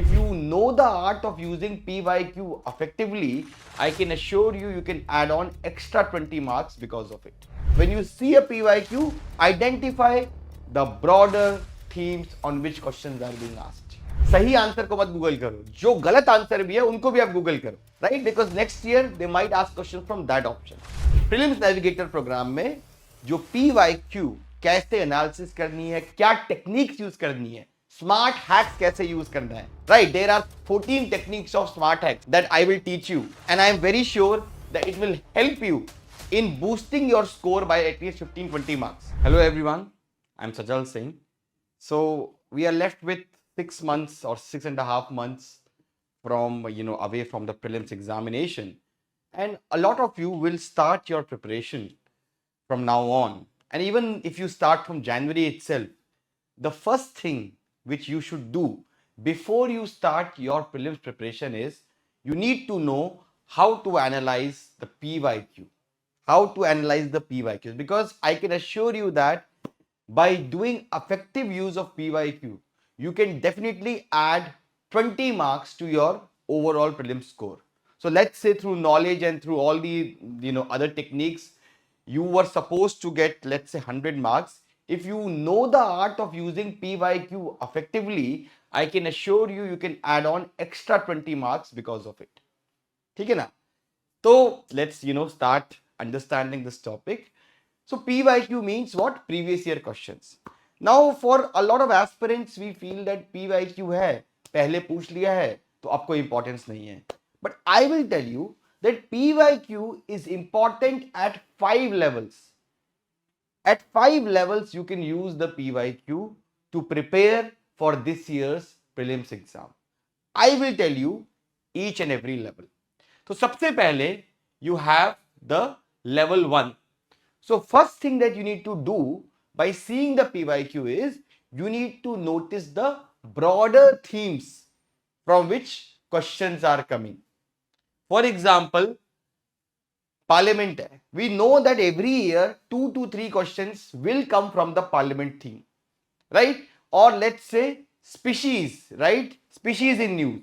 If you know the art of using PYQ effectively, I can assure you can add on extra 20 marks because of it. When you see a PYQ, identify the broader themes on which questions are being asked. सही answer को मत Google करो, जो गलत answer भी है उनको भी आप गूगल करो, right? Because next year they might ask question from that option. Prelims navigator program में जो PYQ कैसे एनालिसिस करनी है, क्या टेक्निक्स यूज करनी है, स्मार्ट हैक्स कैसे यूज करना है, right? There are 14 techniques of smart hacks that I will teach you and I am very sure that it will help you in boosting your score by at least 15-20 marks. Hello everyone, I'm Sajal Singh. So we are left with 6 months or 6.5 months from away from the prelims examination, and a lot of you will start your preparation from now on. And even if you start from January itself, the first thing which you should do before you start your prelims preparation is you need to know how to analyze the PYQ. How to analyze the PYQs, because I can assure you that by doing effective use of PYQ, you can definitely add 20 marks to your overall prelim score. So let's say through knowledge and through all the other techniques, you were supposed to get, let's say, 100 marks. If you know the art of using PYQ effectively, I can assure you can add on extra 20 marks because of it. ठीक है ना? So let's start understanding this topic. So PYQ means what? Previous year questions. Now for a lot of aspirants we feel that PYQ है, पहले पूछ लिया है तो अब कोई importance नहीं है. But I will tell you that PYQ is important at 5 levels. At 5 levels you can use the PYQ to prepare for this year's prelims exam. I will tell you each and every level. तो सबसे पहले you have the level 1. So first thing that you need to do by seeing the PYQ is you need to notice the broader themes from which questions are coming. For example, parliament hai. We know that every year 2 to 3 questions will come from the parliament theme, right? Or let's say species, right? Species in news.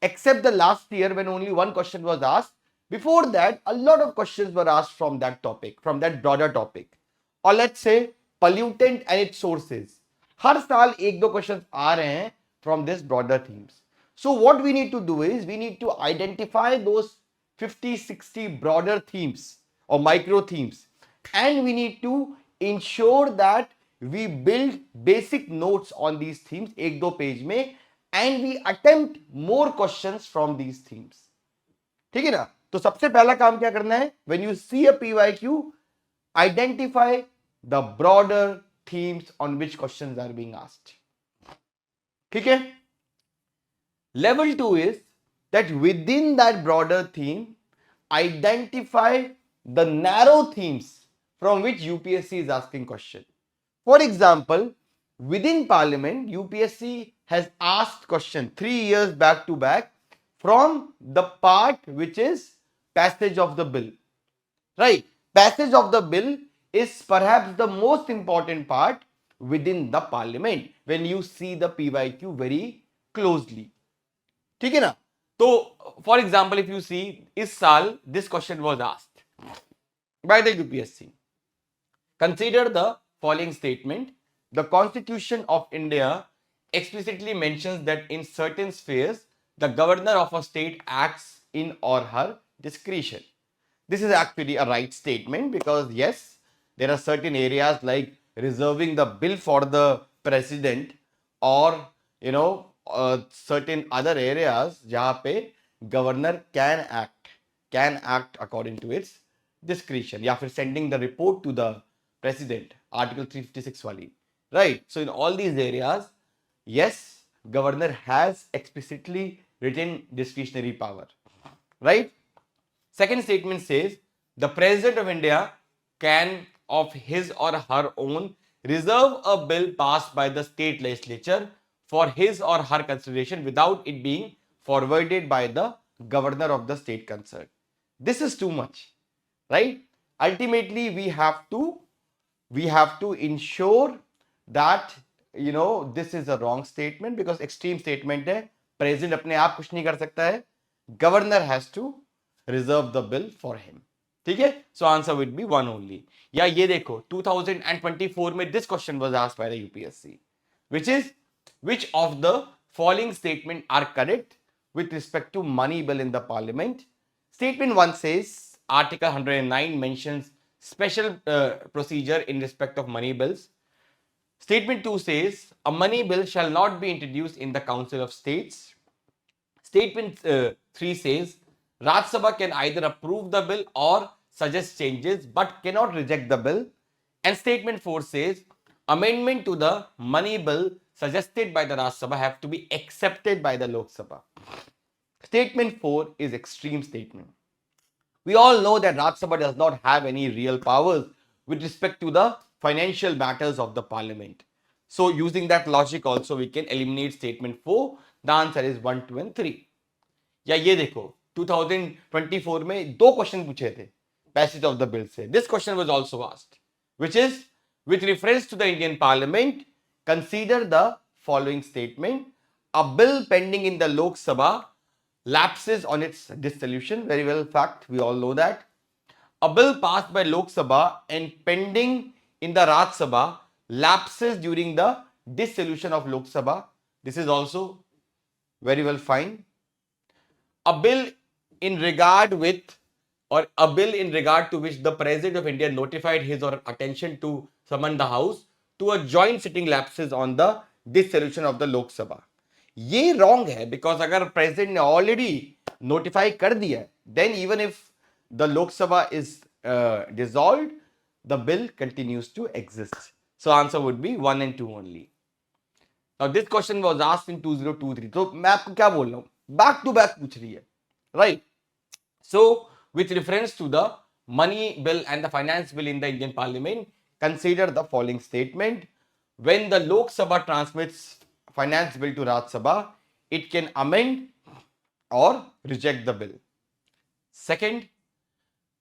Except the last year when only one question was asked. Before that, a lot of questions were asked from that topic, from that broader topic. Or let's say pollutant and its sources. हर साल एक दो questions आ रहे हैं from this broader themes. So what we need to do is we need to identify those 50-60 broader themes or micro themes, and we need to ensure that we build basic notes on these themes एक दो page में, and we attempt more questions from these themes. ठीक है ना? तो सबसे पहला काम क्या करना है? When you see a PYQ, identify the broader themes on which questions are being asked. ठीक है? Level 2 is that within that broader theme, identify the narrow themes from which UPSC is asking question. For example, within Parliament, UPSC has asked question 3 years back to back from the part which is passage of the bill, right? Passage of the bill is perhaps the most important part within the parliament when you see the PYQ very closely. ठीक है ना? तो for example, if you see इस साल this question was asked by the UPSC. Consider the following statement. The Constitution of India explicitly mentions that in certain spheres the governor of a state acts in or her discretion. This is actually a right statement because yes, there are certain areas like reserving the bill for the president or certain other areas जहाँ पे governor can act according to its discretion या फिर sending the report to the president, article 356 वाली, right? So in all these areas, yes, governor has explicitly written discretionary power, right? Second statement says the president of India can of his or her own reserve a bill passed by the state legislature for his or her consideration without it being forwarded by the governor of the state concerned. This is too much, right? Ultimately we have to ensure that this is a wrong statement because extreme statement है. President अपने आप कुछ नहीं कर सकता है, governor has to reserve the bill for him. ठीक है, so answer will be one only. या ये देखो 2024 में this question was asked by the UPSC, which is which of the following statement are correct with respect to money bill in the parliament? Statement 1 says article 109 mentions special procedure in respect of money bills. Statement 2 says a money bill shall not be introduced in the council of states. Statement 3 says Rajya Sabha can either approve the bill or suggest changes but cannot reject the bill. And statement 4 says amendment to the money bill suggested by the Rajya Sabha have to be accepted by the Lok Sabha. Statement 4 is extreme statement. We all know that Rajya Sabha does not have any real powers with respect to the financial matters of the parliament. So using that logic also we can eliminate statement 4. The answer is 1, 2 and 3. या ये देखो 2024 में दो question पूछे थे passage of the bill से. This question was also asked which is with reference to the Indian Parliament, consider the following statement. A bill pending in the Lok Sabha lapses on its dissolution. Very well fact, we all know that. A bill passed by Lok Sabha and pending in the Rajya Sabha lapses during the dissolution of Lok Sabha. This is also very well fine. A bill in regard with or a bill in regard to which the President of India notified his or attention to summon the House to a joint sitting lapses on the dissolution of the Lok Sabha. ये wrong है because अगर President ने already notify कर दिया then even if the Lok Sabha is dissolved, the bill continues to exist. So answer would be 1 and 2 only. Now this question was asked in 2023. तो मैं आपको क्या बोल रहा हूँ, back to back पूछ रही है, right? So with reference to the money bill and the finance bill in the Indian Parliament, consider the following statement. When the Lok Sabha transmits finance bill to Rajya Sabha, it can amend or reject the bill. Second,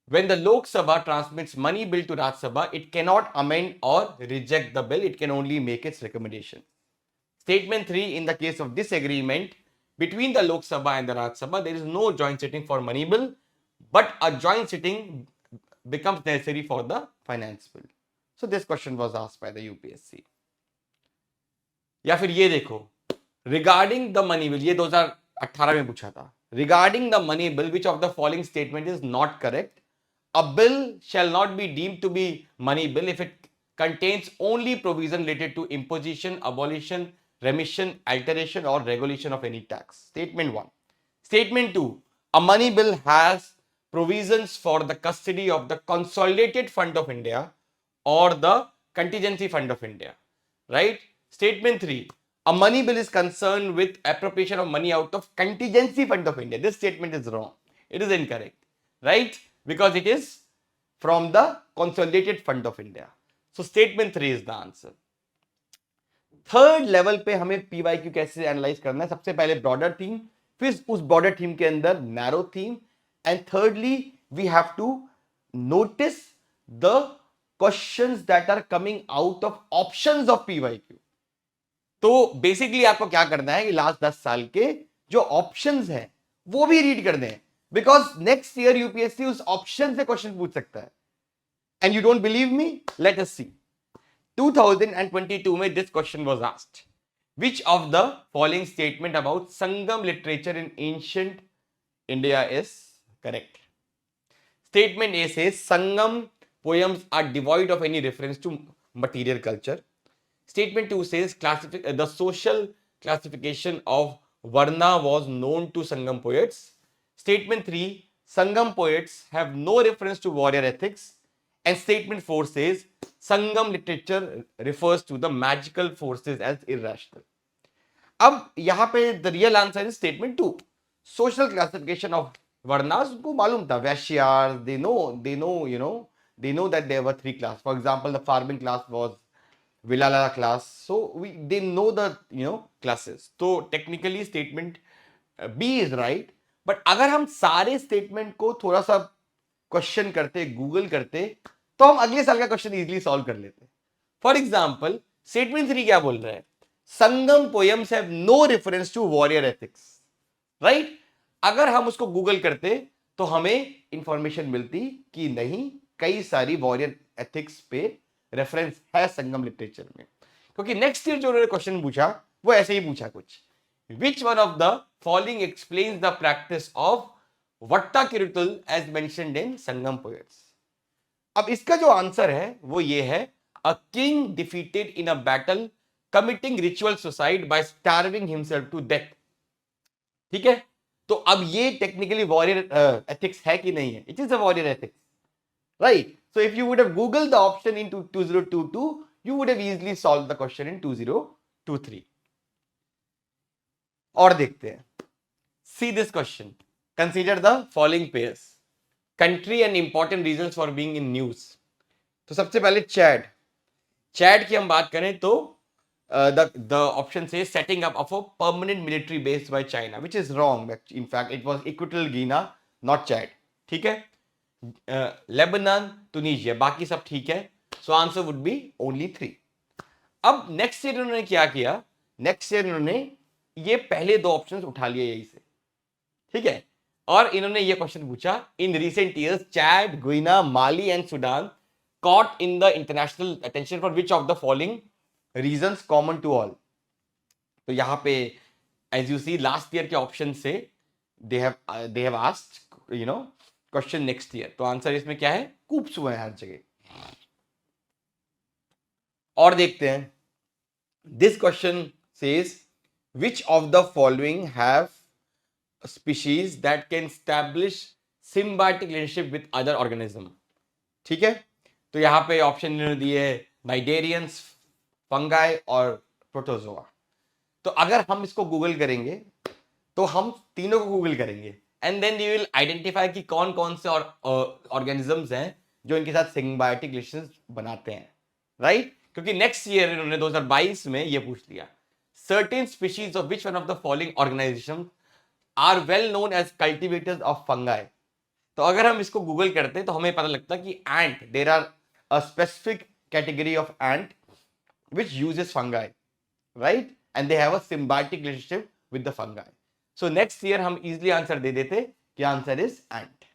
when the Lok Sabha transmits money bill to Rajya Sabha, it cannot amend or reject the bill. It can only make its recommendation. Statement 3, in the case of disagreement between the Lok Sabha and the Rajya Sabha, there is no joint sitting for money bill, but a joint sitting becomes necessary for the finance bill. So this question was asked by the UPSC. या फिर ये देखो regarding the money bill, ये 2018 में पूछा था. Regarding the money bill, which of the following statement is not correct? A bill shall not be deemed to be money bill if it contains only provision related to imposition, abolition, remission, alteration or regulation of any tax. Statement 1. Statement 2. A money bill has provisions for the custody of the consolidated fund of India or the contingency fund of India, right? Statement 3. A money bill is concerned with appropriation of money out of contingency fund of India. This statement is wrong. It is incorrect, right? Because it is from the consolidated fund of India. So statement 3 is the answer. Third level पे हमें PYQ कैसे analyse करना है, सबसे पहले broader theme, फिर उस broader theme के अंदर narrow theme, and thirdly we have to notice the questions that are coming out of options of PYQ. तो बेसिकली आपको क्या करना है कि लास्ट 10 साल के जो ऑप्शंस हैं वो भी रीड करने हैं, बिकॉज नेक्स्ट ईयर यूपीएससी उस ऑप्शन से क्वेश्चन पूछ सकता है. And you don't believe me, let us see. 2022 में this question was asked. Which of the following statement about Sangam literature in ancient India is correct? Statement A says Sangam poems are devoid of any reference to material culture. Statement 2 says the social classification of Varna was known to Sangam poets. Statement 3, Sangam poets have no reference to warrior ethics. And statement 4 says Sangam literature refers to the magical forces as irrational. अब यहां पे the real answer is statement 2. Social classification of Varnas को मालूम था, Vaishyas, they know that there were 3 classes. For example, the farming class was Vilala class. So they know the classes. So technically statement B is right. But अगर हम सारे statement को थोड़ा सा question करते, गूगल करते, तो हम अगले साल का क्वेश्चन इजीली सॉल्व कर लेते. फॉर एग्जाम्पल स्टेटमेंट 3 क्या बोल रहा है? Sangam poems have no reference to warrior ethics. Right? अगर हम उसको गूगल करते तो हमें इंफॉर्मेशन मिलती कि नहीं, कई सारी वॉरियर एथिक्स पे रेफरेंस है संगम लिटरेचर में। क्योंकि नेक्स्ट ईयर जो उन्होंने क्वेश्चन पूछा वो ऐसे ही पूछा कुछ, which one of the following explains the practice of Vattakirutal as mentioned in Sangam poets. अब इसका जो आंसर है वो ये है, a king defeated in a battle committing ritual suicide by starving himself to death. ठीक है, तो अब ये टेक्निकली वॉरियर एथिक्स है कि नहीं है? It is a warrior ethics, right? So if you would have googled the option in 2022, you would have easily solved the question in 2023. और देखते हैं, see this question, consider the following pairs, country and important reasons for being in news। तो सबसे पहले Chad की हम बात करें तो the option says setting up of a permanent military base by China, which is wrong. In fact it was Equatorial Guinea, not Chad। ठीक है, लेबनान, तुनीजिया, बाकी सब ठीक है। So answer would be only 3। अब नेक्स्ट ईयर उन्होंने क्या किया, नेक्स्ट ईयर इन्होंने ये पहले दो ऑप्शंस उठा लिए यहीं से, ठीक है, और इन्होंने ये क्वेश्चन पूछा, in recent years Chad, गुइना, Mali and Sudan caught in the international attention for which of the following reasons common to all। तो यहां पे as you see last year के ऑप्शन से they have asked question next year. तो answer इसमें क्या है, कूप्स हुए हैं हर जगह। और देखते हैं, this question says which of the following have species that can establish symbiotic relationship with other organism। ठीक है, तो यहां पे ऑप्शन इन्होंने दिए नाइडेरियंस, फंगाई और प्रोटोजोआ। तो अगर हम इसको गूगल करेंगे तो हम तीनों को गूगल करेंगे and then you will identify कि कौन कौन से ऑर्गेनिजम्स हैं जो इनके साथ सिम्बायोटिक रिलेशंस बनाते हैं, राइट? क्योंकि नेक्स्ट ईयर इन्होंने 2022 में ये पूछ लिया, certain species of which one of the following organizations are well known as cultivators of fungi। तो अगर हम इसको गूगल करते तो हमें पता लगता कि ant, there are a specific category of ant which uses fungi, right? And they have a symbiotic relationship with the fungi। So next year हम easily आंसर दे देते कि answer is ant,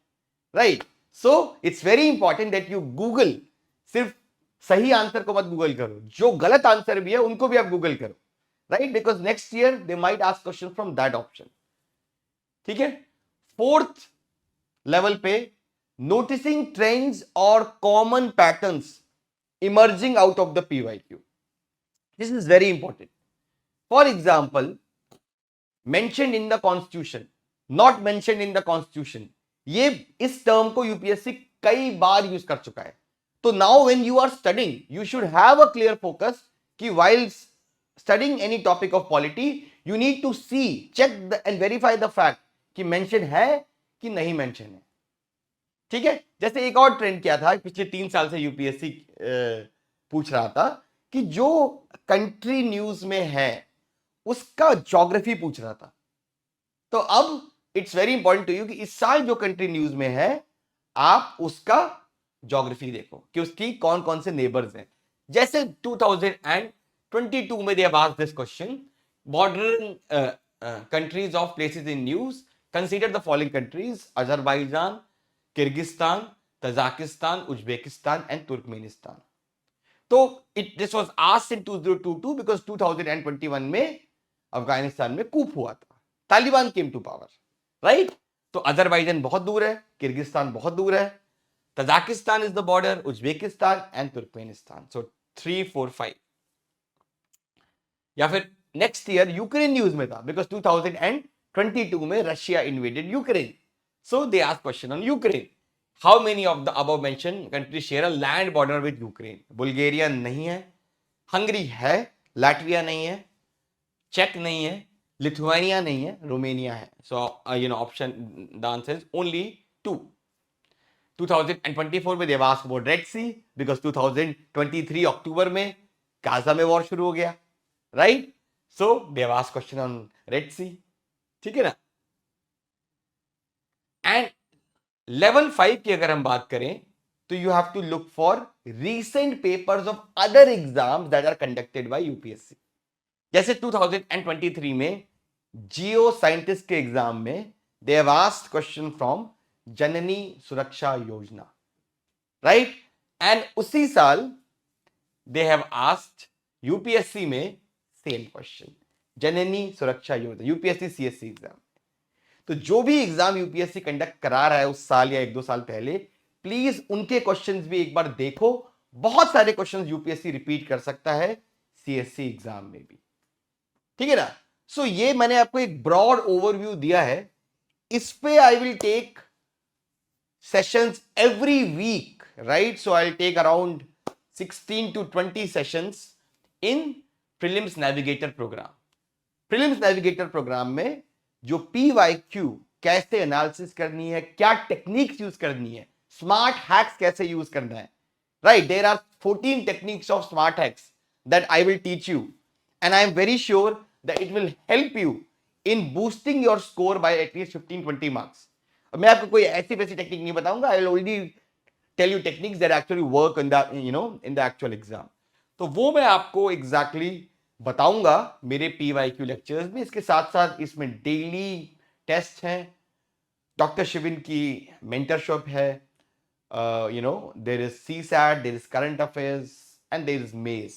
right? So it's very important that you Google, सिर्फ सही answer को मत Google करो, जो गलत आंसर भी है उनको भी आप गूगल करो, right? Because next year they might ask questions from that option। ठीक है, फोर्थ लेवल पे नोटिसिंग ट्रेंड्स और common patterns emerging out of the PYQ। This is very important। For example, mentioned in the constitution, not mentioned in the constitution, ये इस term को UPSC कई बार use कर चुका है। तो now when you are studying you should have a clear focus कि while studying any topic of polity you need to see, check and verify the fact कि मेंशन है कि नहीं मेंशन है। ठीक है, जैसे एक और ट्रेंड क्या था, पिछले 3 साल से यूपीएससी पूछ रहा था कि जो कंट्री न्यूज में है उसका ज्योग्राफी पूछ रहा था। तो अब it's very important to you कि इस साल जो कंट्री न्यूज में है आप उसका ज्योग्राफी देखो कि उसकी कौन कौन से नेबर्स हैं। जैसे 2022 में they have asked this question, bordering countries of places in news, consider the following countries, Azerbaijan, Kyrgyzstan, Tajikistan, Uzbekistan and Turkmenistan. तो this was asked in 2022 because 2021 में अफगानिस्तान में कूप हुआ था, Taliban came to power, right? तो Azerbaijan बहुत दूर है, Kyrgyzstan बहुत दूर है, Tajikistan is the border, Uzbekistan and Turkmenistan. So 3, 4, 5। या फिर नेक्स्ट ईयर यूक्रेन न्यूज में था बिकॉज 2022 में Russia invaded Ukraine, so they asked question on Ukraine. How many of the above mentioned countries share a land border with Ukraine? Bulgaria नहीं है, Hungary है, Latvia नहीं है, चेक नहीं है, लिथुआनिया नहीं है, रोमानिया है। So option the answer is only 2। 2024 में they asked about Red Sea because 2023 October में गाजा में वॉर शुरू हो गया, राइट? So they asked question on Red Sea, ठीक है ना? एंड लेवल 5 की अगर हम बात करें तो you have to look for recent papers of other exams that are conducted by UPSC. जैसे 2023 में जियो साइंटिस्ट के एग्जाम में they have asked question from Janani Suraksha Yojana, right? And उसी साल दे हैव आस्क्ड यूपीएससी में same question, Janani Suraksha Yojana, UPSC CSC exam. तो जो भी एग्जाम यूपीएससी कंडक्ट करा रहा है उस साल या 1-2 साल पहले, प्लीज उनके क्वेश्चंस भी एक बार देखो। बहुत सारे क्वेश्चंस यूपीएससी रिपीट कर सकता है सीएससी एग्जाम में भी, ठीक है ना? सो ये मैंने आपको एक ब्रॉड ओवरव्यू दिया है। इस पे I will take sessions every week, right? So I will take around 16 to 20 sessions in prelims navigator program. Prelims navigator program में जो PYQ कैसे एनालिसिस करनी है, क्या टेक्निक्स यूज करनी है, स्मार्ट हैक्स कैसे यूज करना है, right? There are 14 techniques of smart hacks that I will teach you, and I am very sure that it will help you in boosting your score by at least 15-20 marks. मैं आपको कोई ऐसी वैसी technique नहीं बताऊंगा, I will only tell you techniques that actually work in the in the actual exam. तो वो मैं आपको एग्जैक्टली बताऊंगा मेरे PYQ लेक्चर्स में। इसके साथ साथ इसमें डेली टेस्ट हैं, डॉक्टर शिविन की मेंटरशिप है, there is CSAT, there is current affairs and there is maze,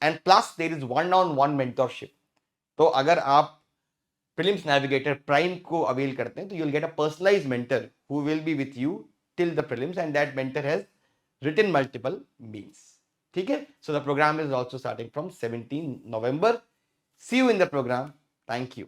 and plus there is 1-on-1 mentorship. तो अगर आप प्रीलिम्स नेविगेटर प्राइम को अवेल करते हैं तो you will get a personalised mentor who will be with you till the prelims, and that mentor has written multiple means, ठीक है? So the program is also starting from 17 November. See you in the program. Thank you.